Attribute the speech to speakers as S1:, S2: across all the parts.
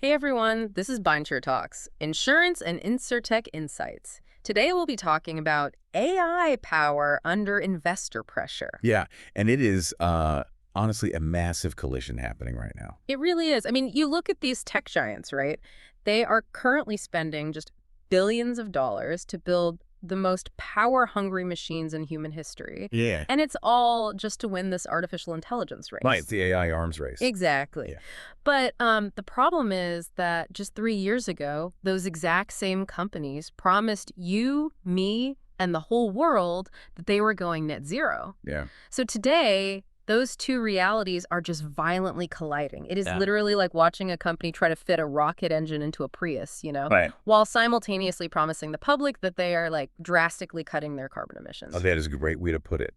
S1: Hey everyone, this is Beinsuretalks, Insurance and Insurtech Insights. Today we'll be talking about AI power under investor pressure.
S2: Yeah, and it is honestly a massive collision happening right now.
S1: It really is. I mean, you look at these tech giants, right? They are currently spending just billions of dollars to build the most power-hungry machines in human history.
S2: Yeah.
S1: And it's all just to win this artificial intelligence
S2: Right,
S1: race.
S2: it's the AI arms race.
S1: Exactly.
S2: Yeah.
S1: But the problem is that just 3 years ago, those exact same companies promised you, me, and the whole world that they were going net zero.
S2: Yeah.
S1: So today, those two realities are just violently colliding. It is
S2: Yeah.
S1: literally like watching a company try to fit a rocket engine into a Prius,
S2: Right.
S1: while simultaneously promising the public that they are like drastically cutting their carbon emissions.
S2: Oh, that is a great way to put it.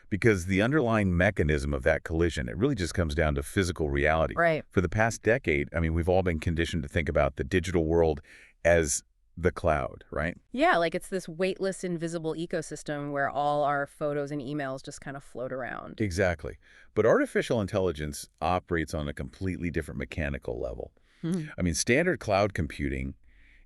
S2: Because the underlying mechanism of that collision, it really just comes down to physical reality.
S1: Right.
S2: For the past decade, I mean, we've all been conditioned to think about the digital world as the cloud, right?
S1: Yeah, like it's this weightless, invisible ecosystem where all our photos and emails just kind of float around.
S2: Exactly. But artificial intelligence operates on a completely different mechanical level.
S1: Hmm.
S2: I mean, standard cloud computing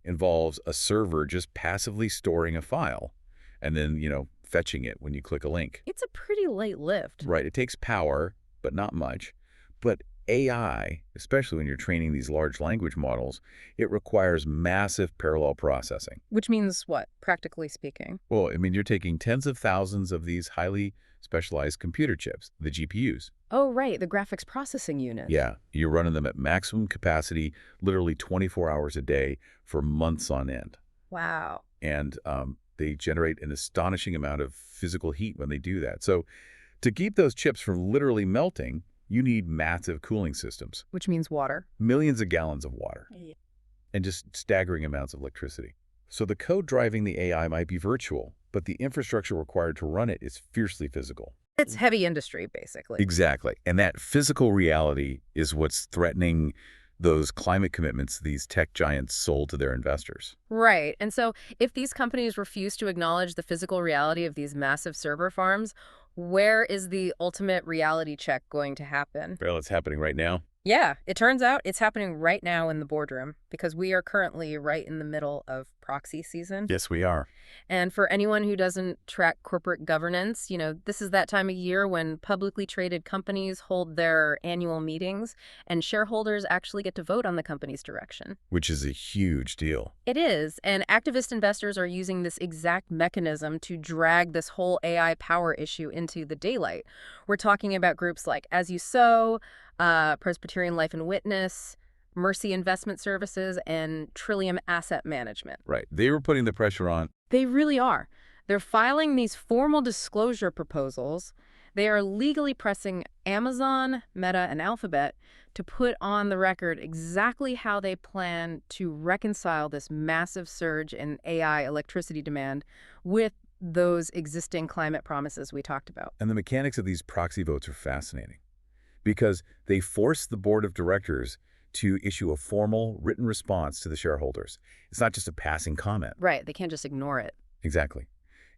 S2: involves a server just passively storing a file and then, fetching it when you click a link.
S1: It's a pretty light lift.
S2: Right. It takes power, but not much. But AI, especially when you're training these large language models, it requires massive parallel processing.
S1: Which means what, practically speaking?
S2: Well, I mean, you're taking tens of thousands of these highly specialized computer chips, the GPUs.
S1: Oh, right, the graphics processing unit.
S2: Yeah, you're running them at maximum capacity, literally 24 hours a day for months on end.
S1: Wow.
S2: And they generate an astonishing amount of physical heat when they do that. So to keep those chips from literally melting, you need massive cooling systems,
S1: Which means water.
S2: millions of gallons of water,
S1: Yeah.
S2: and just staggering amounts of electricity. So the code driving the AI might be virtual, but the infrastructure required to run it is fiercely physical.
S1: It's heavy industry, basically.
S2: Exactly. And that physical reality is what's threatening those climate commitments these tech giants sold to their investors.
S1: Right. And so if these companies refuse to acknowledge the physical reality of these massive server farms, where is the ultimate reality check going to happen?
S2: Well, it's happening right now.
S1: Yeah, it turns out it's happening right now in the boardroom because we are currently right in the middle of proxy season.
S2: Yes, we are.
S1: And for anyone who doesn't track corporate governance, this is that time of year when publicly traded companies hold their annual meetings and shareholders actually get to vote on the company's direction.
S2: Which is a huge deal.
S1: It is, and activist investors are using this exact mechanism to drag this whole AI power issue into the daylight. We're talking about groups like As You Sow, Presbyterian Life and Witness, Mercy Investment Services, and Trillium Asset Management.
S2: Right. They were putting the pressure on.
S1: They really are. They're filing these formal disclosure proposals. They are legally pressing Amazon, Meta, and Alphabet to put on the record exactly how they plan to reconcile this massive surge in AI electricity demand with those existing climate promises we talked about.
S2: And the mechanics of these proxy votes are fascinating because they force the board of directors to issue a formal written response to the shareholders. It's not just a passing comment.
S1: Right. They can't just ignore it.
S2: Exactly.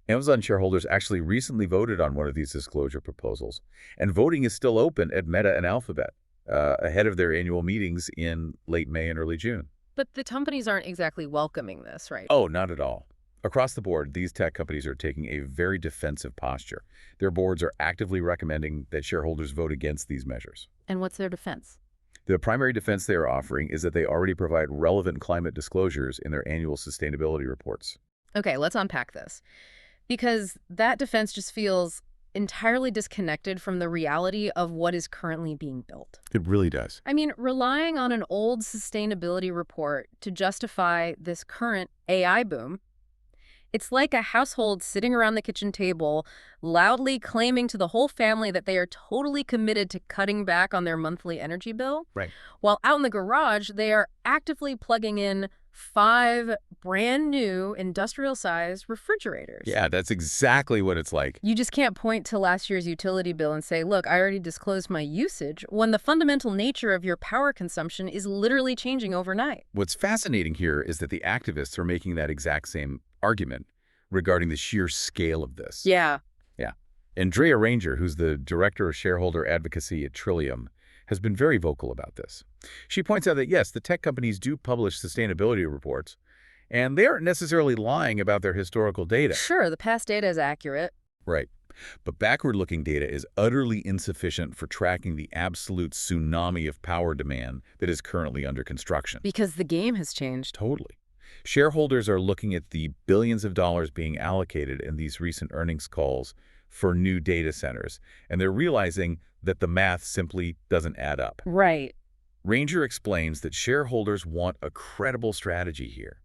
S2: Amazon shareholders actually recently voted on one of these disclosure proposals, and voting is still open at Meta and Alphabet ahead of their annual meetings in late May and early June.
S1: But the companies aren't exactly welcoming this, right?
S2: Oh, not at all. Across the board, these tech companies are taking a very defensive posture. Their boards are actively recommending that shareholders vote against these measures.
S1: And what's their defense?
S2: The primary defense they are offering is that they already provide relevant climate disclosures in their annual sustainability reports.
S1: Okay, let's unpack this. Because that defense just feels entirely disconnected from the reality of what is currently being built.
S2: It really does.
S1: I mean, relying on an old sustainability report to justify this current AI boom, it's like a household sitting around the kitchen table, loudly claiming to the whole family that they are totally committed to cutting back on their monthly energy bill.
S2: Right.
S1: While out in the garage, they are actively plugging in 5 brand new industrial-sized refrigerators.
S2: Yeah, that's exactly what it's like.
S1: You just can't point to last year's utility bill and say, look, I already disclosed my usage, when the fundamental nature of your power consumption is literally changing overnight.
S2: What's fascinating here is that the activists are making that exact same argument regarding the sheer scale of this.
S1: Yeah.
S2: Yeah. Andrea Ranger, who's the director of shareholder advocacy at Trillium, has been very vocal about this. She points out that, yes, the tech companies do publish sustainability reports, and they aren't necessarily lying about their historical data.
S1: Sure, the past data is accurate.
S2: Right. But backward-looking data is utterly insufficient for tracking the absolute tsunami of power demand that is currently under construction.
S1: Because the game has changed.
S2: Totally. Shareholders are looking at the billions of dollars being allocated in these recent earnings calls for new data centers, and they're realizing that the math simply doesn't add up.
S1: Right.
S2: Ranger explains that shareholders want a credible strategy here,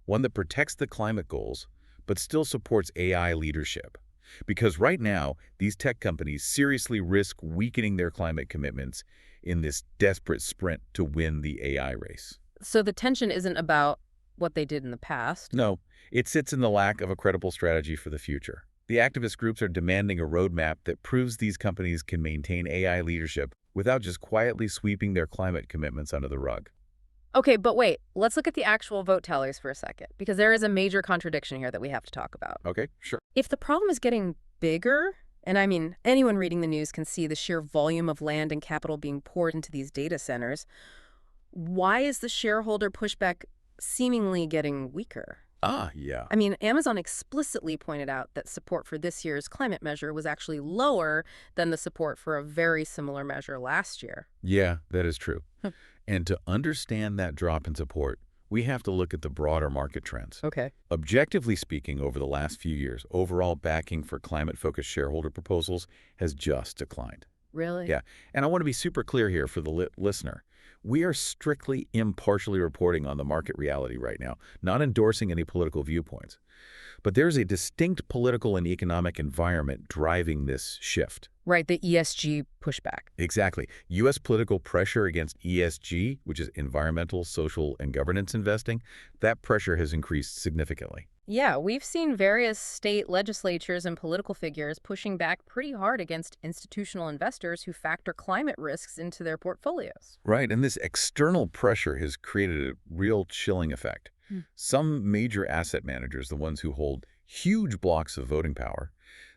S2: one that protects the climate goals but still supports AI leadership. Because right now, these tech companies seriously risk weakening their climate commitments in this desperate sprint to win the AI race.
S1: So the tension isn't about what they did in the past.
S2: No, it sits in the lack of a credible strategy for the future. The activist groups are demanding a roadmap that proves these companies can maintain AI leadership without just quietly sweeping their climate commitments under the rug.
S1: Okay, but wait, let's look at the actual vote tallies for a second, because there is a major contradiction here that we have to talk about.
S2: Okay, sure.
S1: If the problem is getting bigger, and I mean, anyone reading the news can see the sheer volume of land and capital being poured into these data centers, why is the shareholder pushback seemingly getting weaker?
S2: Yeah.
S1: I mean, Amazon explicitly pointed out that support for this year's climate measure was actually lower than the support for a very similar measure last year.
S2: Yeah, that is true. And to understand that drop in support, we have to look at the broader market trends.
S1: Okay.
S2: Objectively speaking, over the last few years, overall backing for climate-focused shareholder proposals has just declined.
S1: Really?
S2: Yeah, and I want to be super clear here for the listener. We are strictly impartially reporting on the market reality right now, not endorsing any political viewpoints. But there's a distinct political and economic environment driving this shift.
S1: Right, the ESG pushback.
S2: Exactly. U.S. political pressure against ESG, which is environmental, social, and governance investing, that pressure has increased significantly.
S1: Yeah, we've seen various state legislatures and political figures pushing back pretty hard against institutional investors who factor climate risks into their portfolios.
S2: Right, and this external pressure has created a real chilling effect. Some major asset managers, the ones who hold huge blocks of voting power,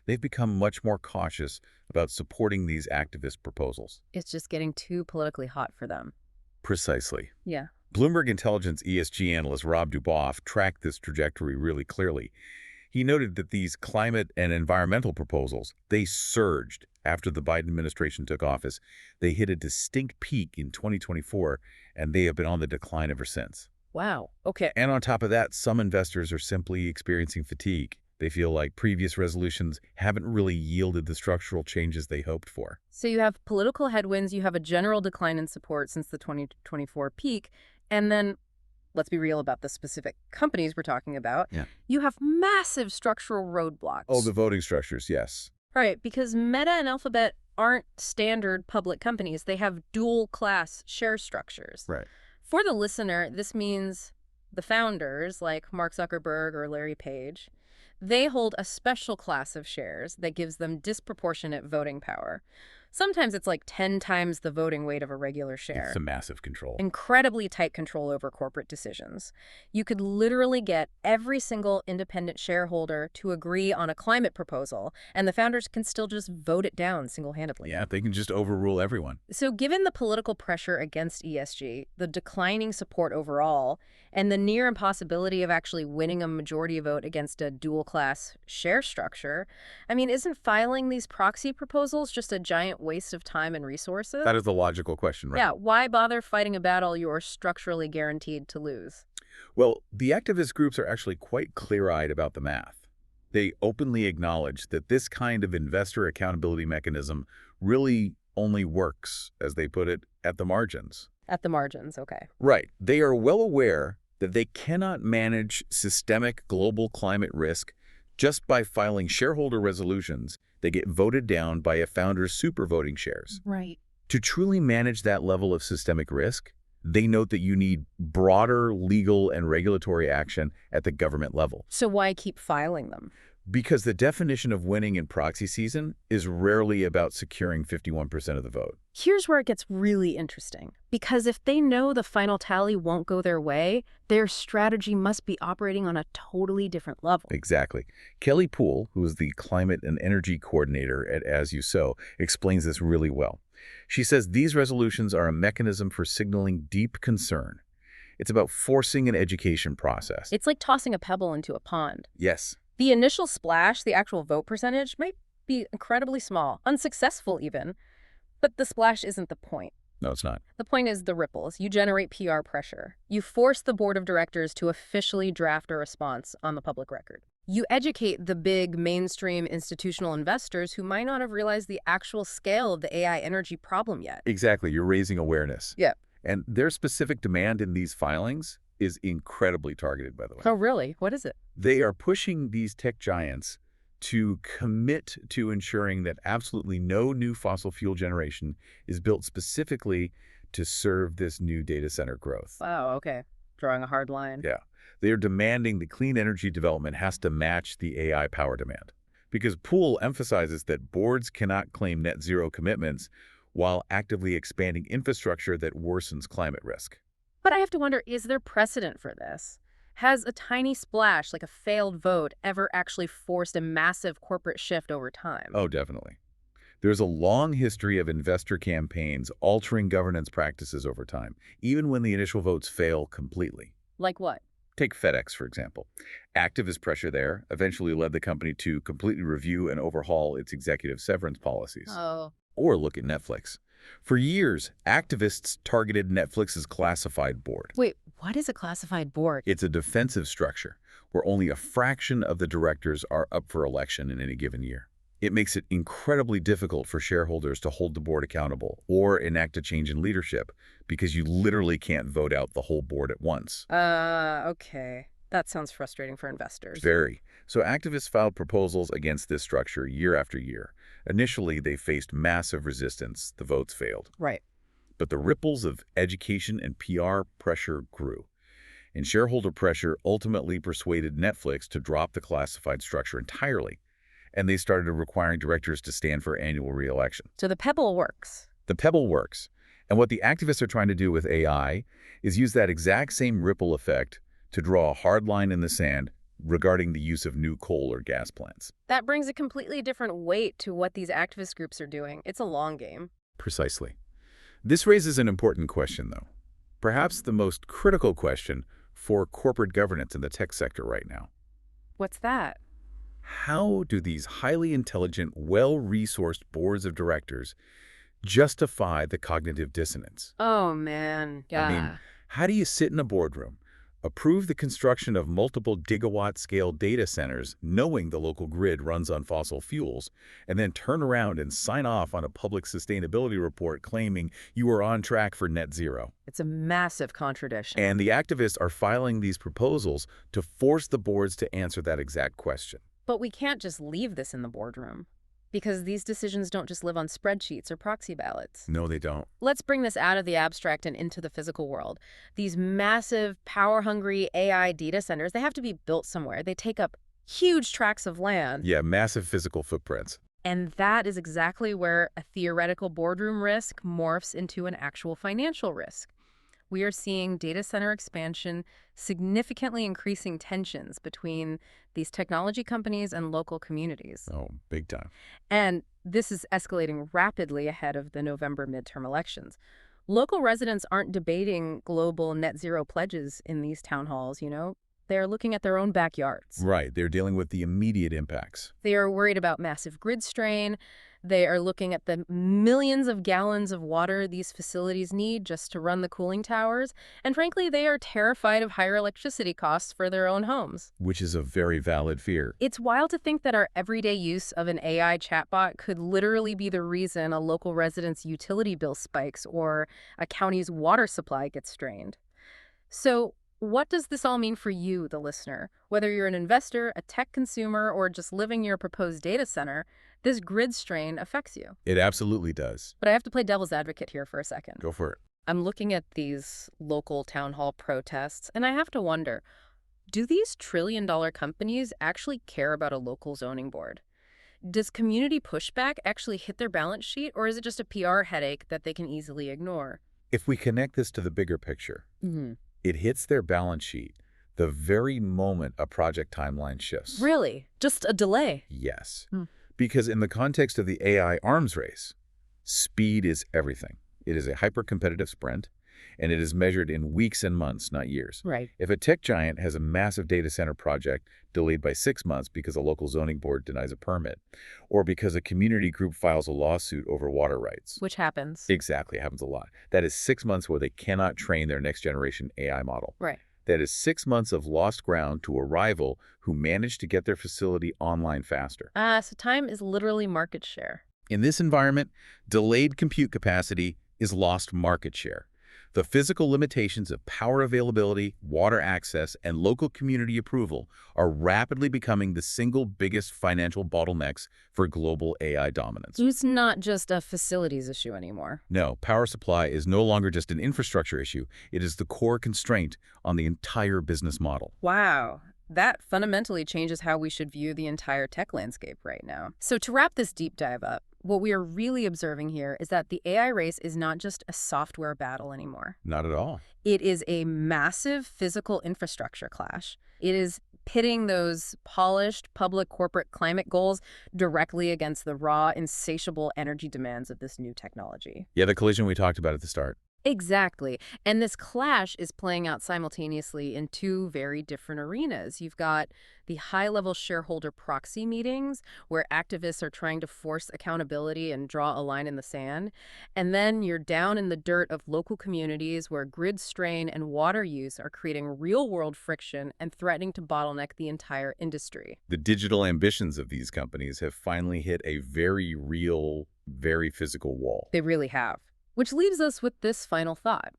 S2: they've become much more cautious about supporting these activist proposals.
S1: It's just getting too politically hot for them.
S2: Precisely.
S1: Yeah.
S2: Bloomberg Intelligence ESG analyst Rob Duboff tracked this trajectory really clearly. He noted that these climate and environmental proposals, they surged after the Biden administration took office. They hit a distinct peak in 2024, and they have been on the decline ever since.
S1: Wow. Okay.
S2: And on top of that, some investors are simply experiencing fatigue. They feel like previous resolutions haven't really yielded the structural changes they hoped for.
S1: So you have political headwinds, you have a general decline in support since the 2024 peak, and then, let's be real about the specific companies we're talking about, you have massive structural roadblocks.
S2: Oh, the voting structures, yes.
S1: Right, because Meta and Alphabet aren't standard public companies. They have dual-class share structures.
S2: Right.
S1: For the listener, this means the founders, like Mark Zuckerberg or Larry Page, they hold a special class of shares that gives them disproportionate voting power. Sometimes it's like 10 times the voting weight of a regular share.
S2: It's a massive control.
S1: Incredibly tight control over corporate decisions. You could literally get every single independent shareholder to agree on a climate proposal, and the founders can still just vote it down single-handedly.
S2: Yeah, they can just overrule everyone.
S1: So given the political pressure against ESG, the declining support overall, and the near impossibility of actually winning a majority vote against a dual-class share structure, I mean, isn't filing these proxy proposals just a giant waste of time and resources?
S2: That is the logical question, right?
S1: Yeah, why bother fighting a battle you're structurally guaranteed to lose?
S2: Well, the activist groups are actually quite clear-eyed about the math. They openly acknowledge that this kind of investor accountability mechanism really only works, as they put it, at the margins.
S1: At the margins, okay.
S2: Right. They are well aware that they cannot manage systemic global climate risk just by filing shareholder resolutions that get voted down by a founder's supervoting shares.
S1: Right.
S2: To truly manage that level of systemic risk, they note that you need broader legal and regulatory action at the government level.
S1: So why keep filing them?
S2: Because the definition of winning in proxy season is rarely about securing 51% of the vote.
S1: Here's where it gets really interesting. Because if they know the final tally won't go their way, their strategy must be operating on a totally different level.
S2: Exactly. Kelly Poole, who is the climate and energy coordinator at As You Sow, explains this really well. She says these resolutions are a mechanism for signaling deep concern. It's about forcing an education process.
S1: It's like tossing a pebble into a pond.
S2: Yes.
S1: The initial splash, the actual vote percentage, might be incredibly small, unsuccessful even, but the splash isn't the point.
S2: No, it's not.
S1: The point is the ripples. You generate PR pressure. You force the board of directors to officially draft a response on the public record. You educate the big mainstream institutional investors who might not have realized the actual scale of the AI energy problem yet.
S2: Exactly. You're raising awareness.
S1: Yeah.
S2: And their specific demand in these filings is incredibly targeted, by the way.
S1: Oh, really? What is it?
S2: They are pushing these tech giants to commit to ensuring that absolutely no new fossil fuel generation is built specifically to serve this new data center growth.
S1: Wow, okay. Drawing a hard line.
S2: Yeah. They are demanding the clean energy development has to match the AI power demand. Because Poole emphasizes that boards cannot claim net zero commitments while actively expanding infrastructure that worsens climate risk.
S1: But I have to wonder, is there precedent for this? Has a tiny splash, like a failed vote, ever actually forced a massive corporate shift over time?
S2: Oh, definitely. There's a long history of investor campaigns altering governance practices over time, even when the initial votes fail completely.
S1: Like what?
S2: Take FedEx, for example. Activist pressure there eventually led the company to completely review and overhaul its executive severance policies.
S1: Oh.
S2: Or look at Netflix. For years, activists targeted Netflix's classified board.
S1: Wait, what is a classified board?
S2: It's a defensive structure where only a fraction of the directors are up for election in any given year. It makes it incredibly difficult for shareholders to hold the board accountable or enact a change in leadership because you literally can't vote out the whole board at once.
S1: Okay. That sounds frustrating for investors.
S2: Very. So activists filed proposals against this structure year after year. Initially, they faced massive resistance. The votes failed.
S1: Right.
S2: But the ripples of education and PR pressure grew. And shareholder pressure ultimately persuaded Netflix to drop the classified structure entirely. And they started requiring directors to stand for annual re-election.
S1: So the pebble works.
S2: The pebble works. And what the activists are trying to do with AI is use that exact same ripple effect to draw a hard line in the sand regarding the use of new coal or gas plants.
S1: That brings a completely different weight to what these activist groups are doing. It's a long game.
S2: Precisely. This raises an important question, though. Perhaps the most critical question for corporate governance in the tech sector right now.
S1: What's that?
S2: How do these highly intelligent, well-resourced boards of directors justify the cognitive dissonance?
S1: Oh, man. Yeah.
S2: I mean, how do you sit in a boardroom, approve the construction of multiple gigawatt-scale data centers knowing the local grid runs on fossil fuels, and then turn around and sign off on a public sustainability report claiming you are on track for net zero?
S1: It's a massive contradiction.
S2: And the activists are filing these proposals to force the boards to answer that exact question.
S1: But we can't just leave this in the boardroom, because these decisions don't just live on spreadsheets or proxy ballots.
S2: No, they don't.
S1: Let's bring this out of the abstract and into the physical world. These massive, power-hungry AI data centers, they have to be built somewhere. They take up huge tracts of land.
S2: Yeah, massive physical footprints.
S1: And that is exactly where a theoretical boardroom risk morphs into an actual financial risk. We are seeing data center expansion significantly increasing tensions between these technology companies and local communities.
S2: Oh, big time.
S1: And this is escalating rapidly ahead of the November midterm elections. Local residents aren't debating global net zero pledges in these town halls, you know? They're looking at their own backyards.
S2: Right, they're dealing with the immediate impacts.
S1: They are worried about massive grid strain. They are looking at the millions of gallons of water these facilities need just to run the cooling towers. And frankly, they are terrified of higher electricity costs for their own homes.
S2: Which is a very valid fear.
S1: It's wild to think that our everyday use of an AI chatbot could literally be the reason a local resident's utility bill spikes or a county's water supply gets strained. So, what does this all mean for you, the listener? Whether you're an investor, a tech consumer, or just living near a proposed data center, this grid strain affects you.
S2: It absolutely does.
S1: But I have to play devil's advocate here for a second.
S2: Go for it.
S1: I'm looking at these local town hall protests, and I have to wonder, do these trillion-dollar companies actually care about a local zoning board? Does community pushback actually hit their balance sheet, or is it just a PR headache that they can easily ignore?
S2: If we connect this to the bigger picture,
S1: Mm-hmm.
S2: it hits their balance sheet the very moment a project timeline shifts.
S1: Really? Just a delay?
S2: Yes.
S1: Hmm.
S2: Because in the context of the AI arms race, Speed is everything. It is a hyper-competitive sprint, and it is measured in weeks and months, not years.
S1: Right.
S2: If a tech giant has a massive data center project delayed by 6 months because a local zoning board denies a permit, or because a community group files a lawsuit over water rights.
S1: Which happens.
S2: Exactly, it happens a lot. That is 6 months where they cannot train their next generation AI model.
S1: Right.
S2: That is 6 months of lost ground to a rival who managed to get their facility online faster.
S1: So time is literally market share.
S2: In this environment, delayed compute capacity is lost market share. The physical limitations of power availability, water access, and local community approval are rapidly becoming the single biggest financial bottlenecks for global AI dominance.
S1: It's not just a facilities issue anymore.
S2: No, power supply is no longer just an infrastructure issue. It is the core constraint on the entire business model.
S1: Wow. That fundamentally changes how we should view the entire tech landscape right now. So to wrap this deep dive up, what we are really observing here is that the AI race is not just a software battle anymore.
S2: Not at all.
S1: It is a massive physical infrastructure clash. It is pitting those polished public corporate climate goals directly against the raw, insatiable energy demands of this new technology.
S2: Yeah, the collision we talked about at the start.
S1: Exactly. And this clash is playing out simultaneously in two very different arenas. You've got the high-level shareholder proxy meetings where activists are trying to force accountability and draw a line in the sand. And then you're down in the dirt of local communities where grid strain and water use are creating real-world friction and threatening to bottleneck the entire industry.
S2: The digital ambitions of these companies have finally hit a very real, very physical wall.
S1: They really have. Which leaves us with this final thought.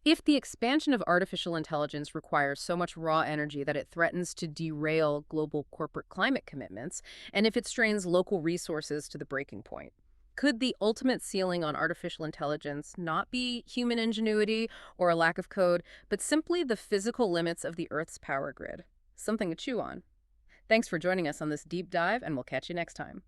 S1: If the expansion of artificial intelligence requires so much raw energy that it threatens to derail global corporate climate commitments, and if it strains local resources to the breaking point, could the ultimate ceiling on artificial intelligence not be human ingenuity or a lack of code, but simply the physical limits of the Earth's power grid? Something to chew on. Thanks for joining us on this deep dive, and we'll catch you next time.